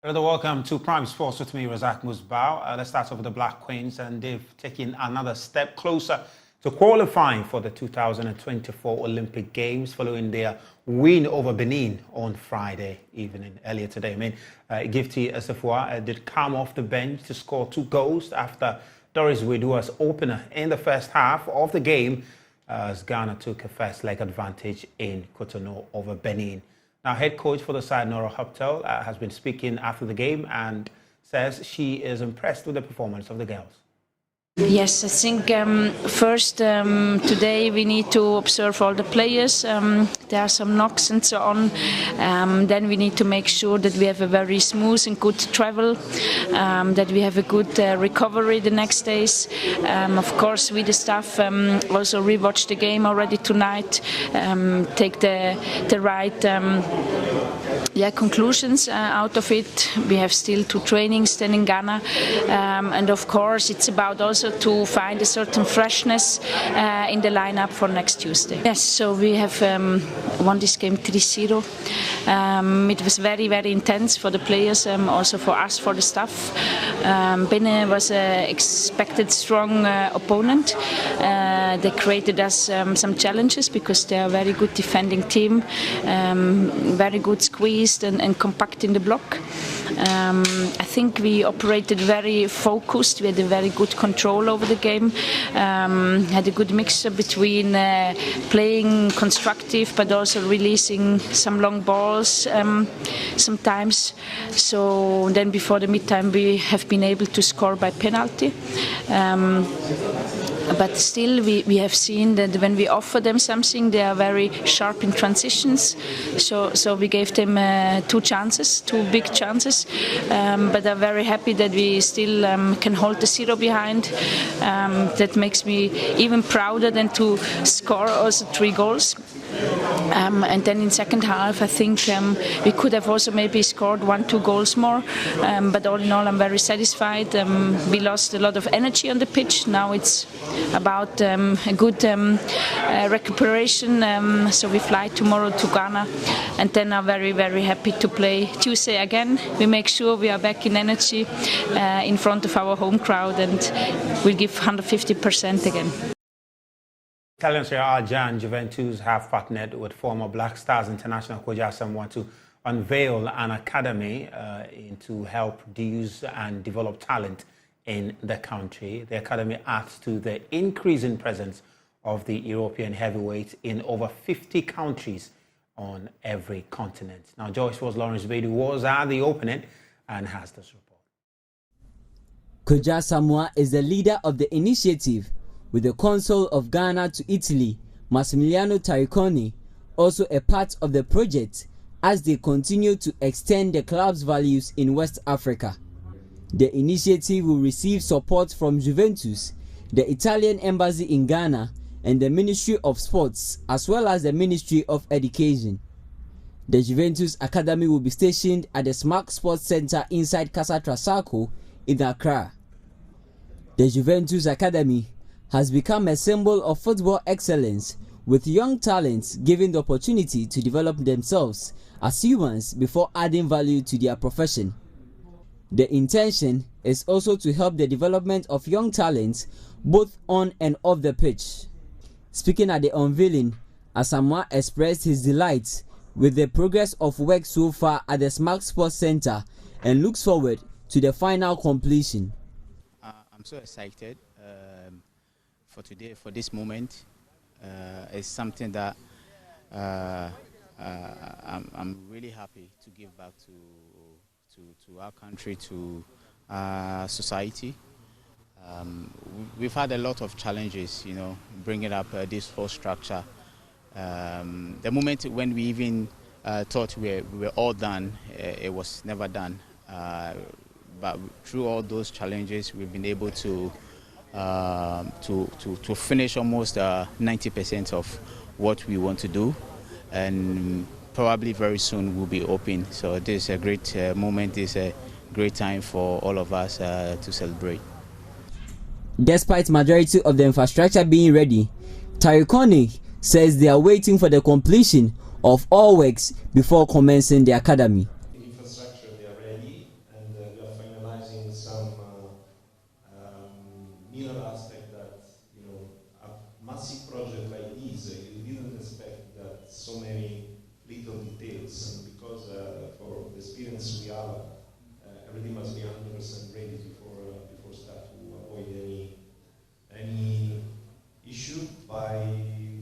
Hello, welcome to Prime Sports with me, Razak Musbao. Let's start off with the Black Queens, and they've taken another step closer to qualifying for the 2024 Olympic Games following their win over Benin on Friday evening, earlier today. Gifty Asamoah did come off the bench to score 2 goals after Doris Wedua's opener in the first half of the game as Ghana took a first leg advantage in Kwadwo over Benin. Now, head coach for the side, Nora Hoptel, has been speaking after the game and says she is impressed with the performance of the girls. Yes, I think first today we need to observe all the players. There are some knocks and so on. Then we need to make sure that we have a very smooth and good travel, that we have a good recovery the next days. Of course, we the staff also rewatch the game already tonight, take the right conclusions out of it. We have still 2 trainings then in Ghana, and of course it's about also to find a certain freshness in the lineup for next Tuesday. Yes, so we have won this game 3-0. It was very, very intense for the players, also for us, for the staff. Benin was an expected strong opponent. They created us some challenges because they are a very good defending team, very good squeezed and compact in the block. I think we operated very focused. We had a very good control over the game. Had a good mixture between playing constructive but also releasing some long balls sometimes. So then before the mid-time we have been able to score by penalty. But still, we have seen that when we offer them something, they are very sharp in transitions. So we gave them 2 chances, 2 big chances. But I'm very happy that we still can hold the 0 behind. That makes me even prouder than to score also 3 goals. And then in second half, I think we could have also maybe scored 1-2 goals more. But all in all, I'm very satisfied. We lost a lot of energy on the pitch. Now it's about a good recuperation. So we fly tomorrow to Ghana, and then I'm very, very happy to play Tuesday again. We make sure we are back in energy in front of our home crowd, and we'll give 150% again. Italian Serie A giant Juventus have partnered with former Black Stars international coach Asamoah to unveil an academy to help produce and develop talent in the country. The academy adds to the increasing presence of the European heavyweights in over 50 countries on every continent. Now, Joyce Lawrence Bedu was at the opening and has this report. Coach Asamoah is the leader of the initiative, with the Consul of Ghana to Italy, Massimiliano Taiconi, also a part of the project as they continue to extend the club's values in West Africa. The initiative will receive support from Juventus, the Italian Embassy in Ghana, and the Ministry of Sports, as well as the Ministry of Education. The Juventus Academy will be stationed at the Smart Sports Center inside Casa Trasaco in Accra. The Juventus Academy has become a symbol of football excellence, with young talents given the opportunity to develop themselves as humans before adding value to their profession. The intention is also to help the development of young talents both on and off the pitch. Speaking at the unveiling, Asamoah expressed his delight with the progress of work so far at the Smart Sports Center and looks forward to the final completion. I'm so excited for today, for this moment. It's something that I'm really happy to give back to our country, to our society. We've had a lot of challenges, bringing up this whole structure. The moment when we even thought we were all done, it was never done. But through all those challenges, we've been able to finish almost 90% of what we want to do, and probably very soon we'll be open. So this is a great moment. This is a great time for all of us to celebrate. Despite majority of the infrastructure being ready, Taiconi says they are waiting for the completion of all works before commencing the academy. The infrastructure, they are ready. hour. Everything must be 100% ready before start to avoid any issue. By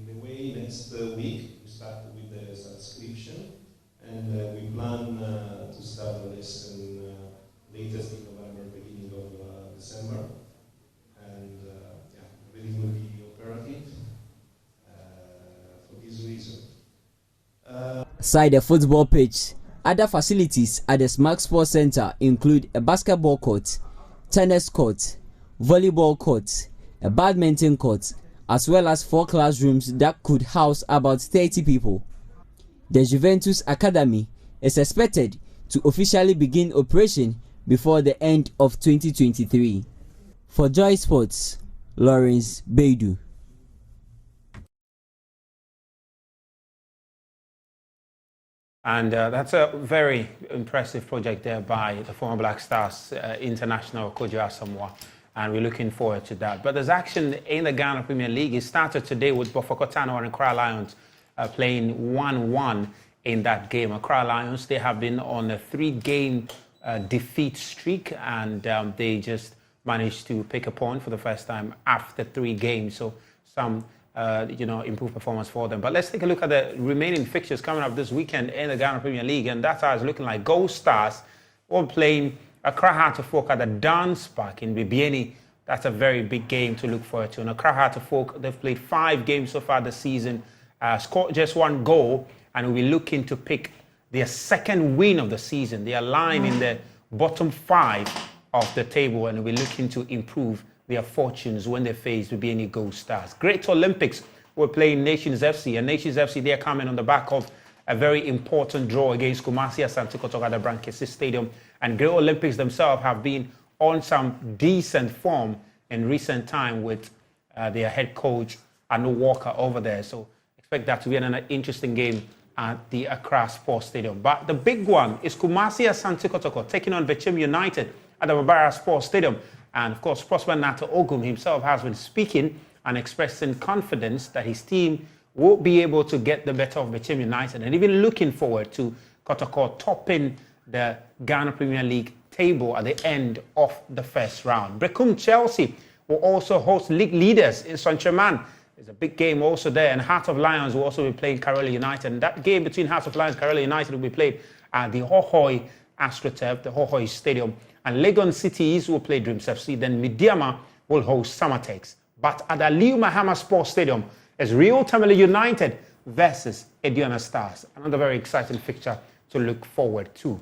the way, next week we start with the subscription, and we plan to start the lesson latest in November, beginning of December, and everything will be operative for this reason. Aside the football pitch, other facilities at the Smart Sports Center include a basketball court, tennis court, volleyball court, a badminton court, as well as 4 classrooms that could house about 30 people. The Juventus Academy is expected to officially begin operation before the end of 2023. For Joy Sports, Lawrence Beidu. And that's a very impressive project there by the former Black Stars international coach Asamoah, and we're looking forward to that. But there's action in the Ghana Premier League. It started today with Bofokotano and Accra Lions playing 1-1 in that game. Accra Lions, they have been on a 3-game defeat streak, and they just managed to pick a point for the first time after 3 games. So some improved performance for them. But let's take a look at the remaining fixtures coming up this weekend in the Ghana Premier League, and that's how it's looking like. Gold Stars all playing Accra Heart of Folk at the Dance Park in Benin. That's a very big game to look forward to. And Accra Heart of Folk, they've played 5 games so far this season, scored just 1 goal, and will be looking to pick their 2nd win of the season. They are lying in the bottom 5 of the table, and will be looking to improve their fortunes when they face the Benin Gold Stars. Great Olympics were playing Nations FC, and Nations FC, they are coming on the back of a very important draw against Kumasi Asante Kotoko at the Brankesi Stadium. And Great Olympics themselves have been on some decent form in recent time with their head coach Anu Walker over there. So expect that to be an interesting game at the Accra Sports Stadium. But the big one is Kumasi Asante Kotoko taking on Bechim United at the Babara Sports Stadium. And of course, Prosper Nata Ogum himself has been speaking and expressing confidence that his team will be able to get the better of Bechim United, and even looking forward to Kotoko topping the Ghana Premier League table at the end of the first round. Brecum Chelsea will also host league leaders in Saint-Germain. There's a big game also there, and Heart of Lions will also be playing Karola United. And that game between Heart of Lions and Karola United will be played at the Hohoi AstroTurf, the Hohoi Stadium. And Legon Cities will play Dreams FC. Then Midiama will host Samatex. But at the Aliu Mahama Sports Stadium is Rio Tamale United versus Ediona Stars. Another very exciting fixture to look forward to.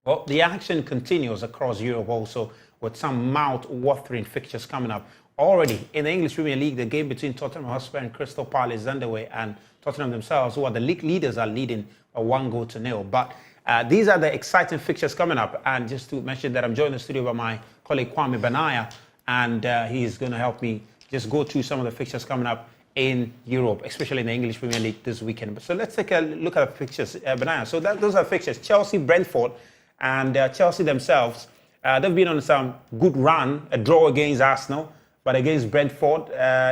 Well, the action continues across Europe also, with some mouth-watering fixtures coming up. Already in the English Premier League, the game between Tottenham Hotspur and Crystal Palace is underway, and Tottenham themselves, who are the league leaders, are leading a 1-0. But these are the exciting fixtures coming up. And just to mention that I'm joined in the studio by my colleague Kwame Benaya, and he's going to help me just go through some of the fixtures coming up in Europe, especially in the English Premier League this weekend. So let's take a look at the fixtures, Benaya. So those are fixtures. Chelsea, Brentford, and Chelsea themselves, they've been on some good run, a draw against Arsenal, but against Brentford,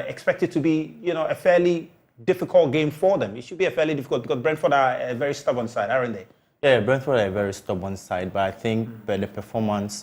expected to be, a fairly difficult game for them. It should be a fairly difficult, because Brentford are a very stubborn side, aren't they? Yeah, Brentford are a very stubborn side, but I think by the performance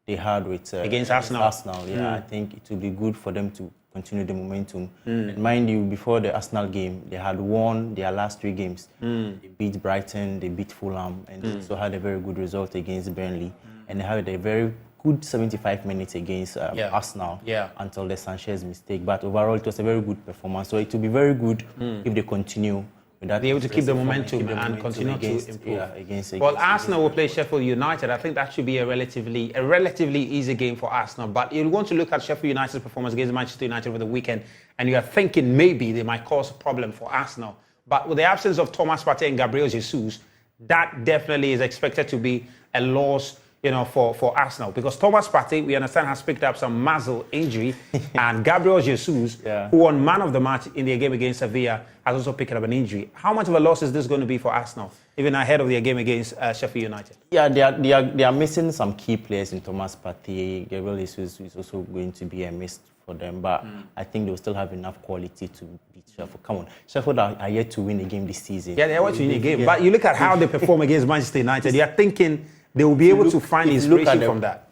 they had with against Arsenal, I think it will be good for them to continue the momentum. And mind you, before the Arsenal game, they had won their last 3 games. They beat Brighton, they beat Fulham, and they also had a very good result against Burnley. And they had a very good 75 minutes against Arsenal until the Sanchez mistake. But overall, it was a very good performance. So it will be very good if they continue. Be able to keep the momentum and continue to improve. Well, Arsenal will play Sheffield United. I think that should be a relatively easy game for Arsenal. But you want to look at Sheffield United's performance against Manchester United over the weekend, and you are thinking maybe they might cause a problem for Arsenal. But with the absence of Thomas Partey and Gabriel Jesus, that definitely is expected to be a loss for Arsenal, because Thomas Partey, we understand, has picked up some muscle injury, and Gabriel Jesus, who won man of the match in their game against Sevilla, has also picked up an injury. How much of a loss is this going to be for Arsenal, even ahead of their game against Sheffield United? Yeah, they are missing some key players in Thomas Partey. Gabriel Jesus is also going to be a miss for them, but I think they'll still have enough quality to beat Sheffield. Come on, Sheffield are yet to win a game this season. Yeah, they're yet to win a game, but you look at how they perform against Manchester United, you're thinking they will be able to find inspiration from that.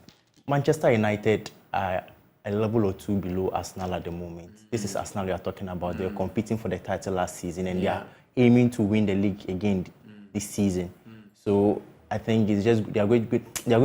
Manchester United are a level or two below Arsenal at the moment. This is Arsenal we are talking about. They were competing for the title last season, and they are aiming to win the league again this season. So I think it's just they are going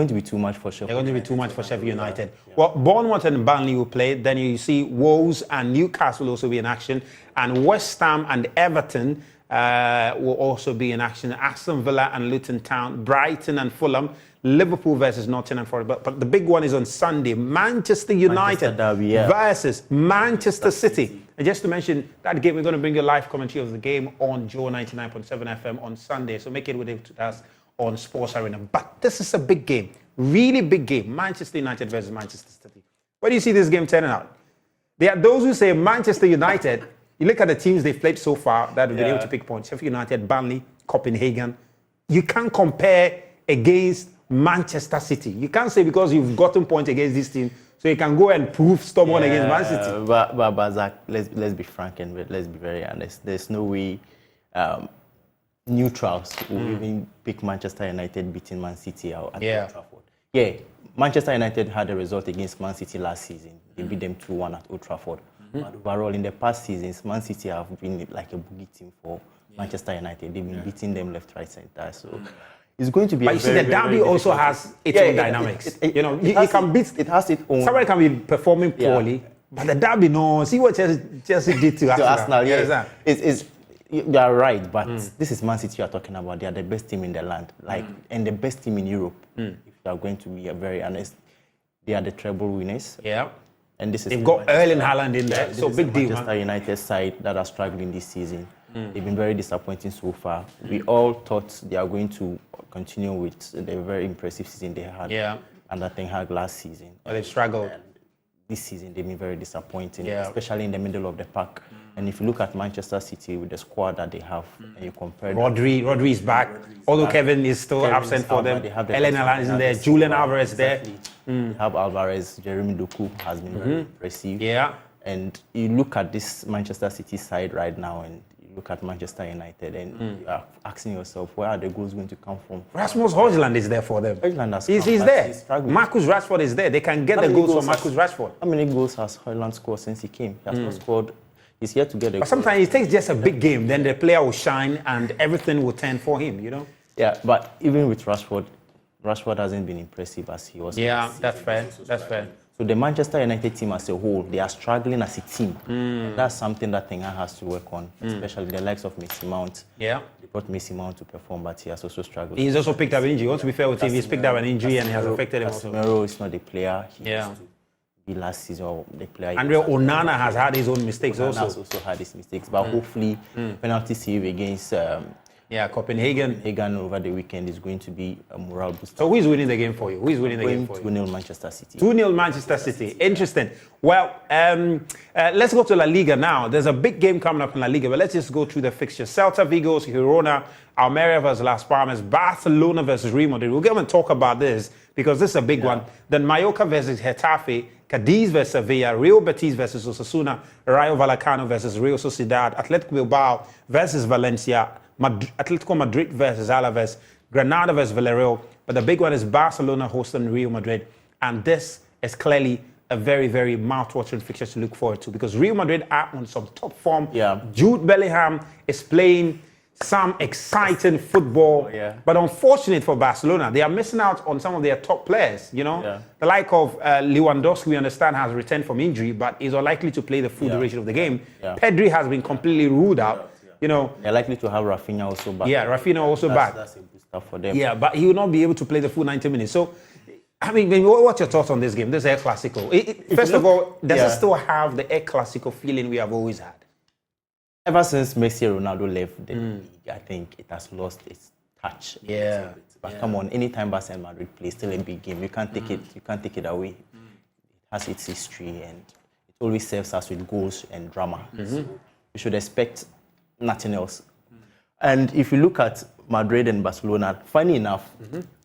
to be too much for Sheffield. They're going to be too much for Sheffield United. Well, Bournemouth and Burnley will play. Then you see Wolves and Newcastle will also be in action, and West Ham and Everton will also be in action. Aston Villa and Luton Town, Brighton and Fulham, Liverpool versus Nottingham Forest. But the big one is on Sunday. Manchester United versus Manchester City. And just to mention that game, we're going to bring you a live commentary of the game on Joe 99.7 FM on Sunday. So make it with us on Sports Arena. But this is a big game, really big game. Manchester United versus Manchester City. Where do you see this game turning out? There are those who say Manchester United. You look at the teams they've played so far that have been able to pick points. Sheffield United, Burnley, Copenhagen. You can't compare against Manchester City. You can't say because you've gotten points against this team, so you can go and prove stubborn against Man City. But Zach, let's be frank and let's be very honest. There's no way neutrals will even pick Manchester United beating Man City out at Old Trafford. Yeah, Manchester United had a result against Man City last season. They beat them 2-1 at Old Trafford. But overall, in the past seasons, Man City have been like a boogie team for Manchester United. They've been beating them left, right, centre. So it's going to be. But you see, the derby also has its own dynamics. You can beat. It has its own. Somebody can be performing poorly, but the derby, no. See what Chelsea did to Arsenal. You are right, but this is Man City you are talking about. They are the best team in the land, and the best team in Europe. If you are going to be very honest, they are the treble winners. Yeah. And this is they've got Erling Haaland in there, so big deal. Manchester United side that are struggling this season. They've been very disappointing so far. We all thought they are going to continue with the very impressive season they had under Ten Hag last season. But they've struggled. And this season they've been very disappointing, especially in the middle of the pack. And if you look at Manchester City with the squad that they have, and you compare Rodri is back, although Kevin is still absent for them. Erling Haaland is in there, Julian Alvarez there. They have Alvarez, Jeremy Doku has been very impressive. Yeah. And you look at this Manchester City side right now, and you look at Manchester United, and you are asking yourself, where are the goals going to come from? Rasmus Højlund is there for them. He's there. Marcus Rashford is there. They can get the goals from Marcus Rashford. How many goals has Højlund scored since he came? He has not scored. He's yet to get a goal. But sometimes it takes just a big game, then the player will shine and everything will turn for him, Yeah, but even with Rashford hasn't been impressive as he was. Yeah, that's fair. That's fair. So the Manchester United team as a whole, they are struggling as a team. That's something that Ten Hag has to work on, especially the likes of Mason Mount. Yeah. They brought Mason Mount to perform, but he has also struggled. He's also picked up an injury. To be fair with him, he's picked up an injury and it has affected him also. Asamoah is not the player he used to be last season, or the player. Andre Onana has had his own mistakes also. Has also had his mistakes, but hopefully penalty save against Copenhagen over the weekend is going to be a morale booster. So who is winning the game for you? Who is winning the game for you? 2-0 Manchester City. 2-0 Manchester City. Interesting. Well, let's go to La Liga now. There's a big game coming up in La Liga, but let's just go through the fixtures. Celta Vigo, Girona, Almeria versus Las Palmas, Barcelona versus Real Madrid. We'll go and talk about this because this is a big one. Then Mallorca versus Getafe, Cadiz versus Sevilla, Real Betis versus Osasuna, Rayo Vallecano versus Real Sociedad, Athletic Bilbao versus Valencia, Atletico Madrid versus Alaves, Granada versus Villarreal. But the big one is Barcelona hosting Real Madrid. And this is clearly a very, very mouth-watering fixture to look forward to because Real Madrid are on some top form. Yeah. Jude Bellingham is playing some exciting football. Yeah. But unfortunate for Barcelona, they are missing out on some of their top players, The like of Lewandowski, we understand, has returned from injury, but is unlikely to play the full duration of the game. Yeah. Pedri has been completely ruled out. They're likely to have Rafinha also back. Yeah, Rafinha also back. That's a booster for them. Yeah, but he will not be able to play the full 90 minutes. So, what's your thoughts on this game? This El Clasico. First of all, does it still have the El Clasico feeling we have always had? Ever since Messi and Ronaldo left the league, I think it has lost its touch. Yeah. But come on, anytime Barca and Madrid play, still a big game. You can't take it. You can't take it away. It has its history, and it always serves us with goals and drama. So you should expect nothing else. And if you look at Madrid and Barcelona, funny enough,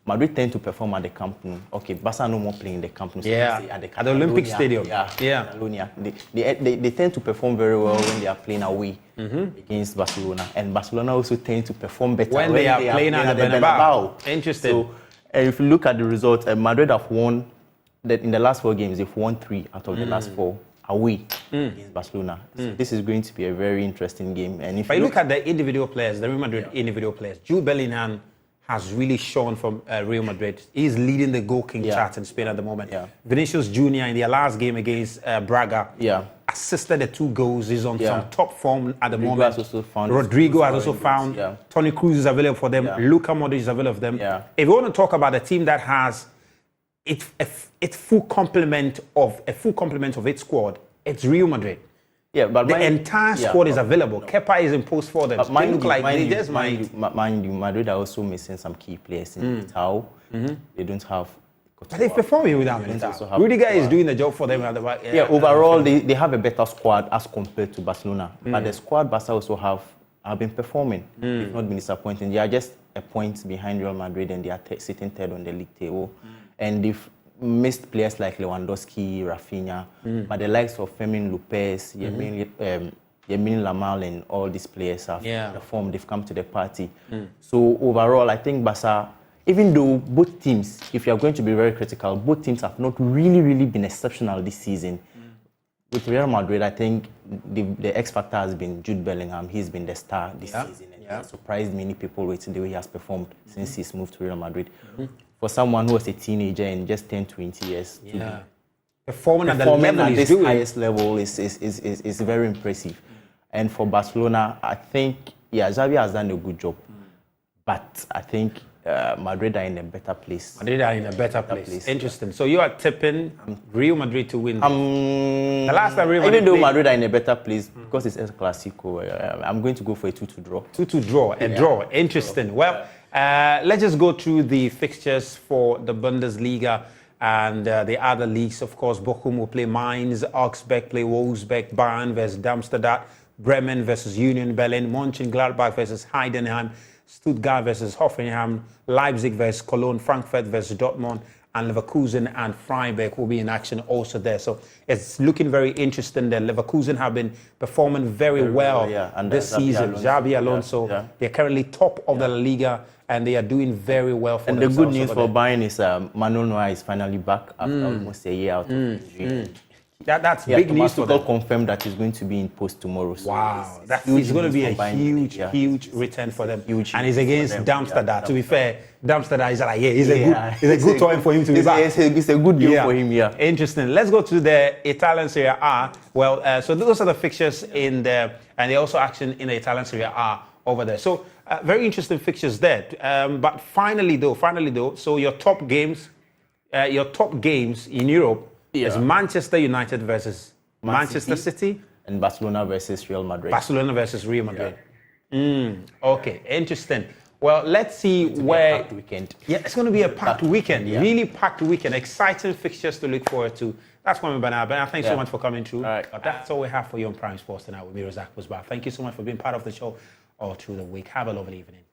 Madrid tend to perform at the Camp Nou. Okay, Barca no more playing in the Camp Nou. So at the Olympic Stadium. Catalonia. They tend to perform very well when they are playing away against Barcelona. And Barcelona also tend to perform better when they are playing at the Bernabeu. Interesting. So, if you look at the results, Madrid have won, in the last 4 games, they've won 3 out of the last 4 away against Barcelona. So this is going to be a very interesting game. And if you look at the individual players, the Real Madrid individual players, Jude Bellingham has really shown from Real Madrid. He's leading the goal king chart in Spain at the moment. Vinicius Junior in their last game against Braga assisted the 2 goals. He's on some top form at the moment. Rodrigo has also found. Toni Kroos is available for them. Luka Modric is available for them. If you want to talk about a team that has its full complement of its squad, it's Real Madrid. Yeah, but the entire squad is available. Kepa is in post for them. But mind you, Madrid are also missing some key players in Militao. They don't have. But they're performing without Militao. Rudiger is doing the job for them at the back. Overall, they have a better squad as compared to Barcelona. But the squad Barca also have been performing. They've not been disappointing. They are just a point behind Real Madrid, and they are sitting 3rd on the league table. And they've missed players like Lewandowski, Rafinha, but the likes of Fermin Lopez, Yamin Lamal, and all these players have performed. They've come to the party. So overall, I think Barca, even though both teams, if you are going to be very critical, both teams have not really been exceptional this season. With Real Madrid, I think the X factor has been Jude Bellingham. He's been the star this season, and he has surprised many people with the way he has performed since he's moved to Real Madrid. For someone who was a teenager and just turned 20 years to be performing at this highest level is very impressive. And for Barcelona, I think, Xavi has done a good job. But I think Madrid are in a better place. Interesting. So you are tipping Real Madrid to win. The last time Real Madrid even though Madrid are in a better place, because it's El Clasico, I'm going to go for a 2-2 draw. 2-2 draw. A draw. Interesting. Well, let's just go through the fixtures for the Bundesliga and the other leagues. Of course, Bochum will play Mainz, Augsburg play Wolfsburg, Bayern versus Darmstadt, Bremen versus Union Berlin, Mönchengladbach versus Heidenheim, Stuttgart versus Hoffenheim, Leipzig versus Cologne, Frankfurt versus Dortmund, and Leverkusen and Freiburg will be in action also there. So it's looking very interesting there. Leverkusen have been performing very well this season. Xabi Alonso, they're currently top of the La Liga, and they are doing very well for themselves. And the good news for Bayern is Manuel Neuer is finally back after almost a year out of injury. That's big news for them. Confirmed that he's going to be in post tomorrow. So wow, it's going to be a huge return for them. And he's against Darmstadt. To be fair, Darmstadt is like, it's a good time for him to be back. It's a good game for him. Interesting. Let's go to the Italian Serie A. Well, so those are the fixtures in there, and they also action in the Italian Serie A over there. So very interesting fixtures there. But finally though, so your top games in Europe. It's Manchester United versus Manchester City. And Barcelona versus Real Madrid. Okay, interesting. Well, let's see where... Packed weekend. Yeah, it's going to be a packed weekend. Really packed weekend. Exciting fixtures to look forward to. That's Kwame Bernard. Thanks so much for coming through. All right. That's all we have for you on Prime Sports tonight with me, Razak Musbah. Thank you so much for being part of the show all through the week. Have a lovely evening.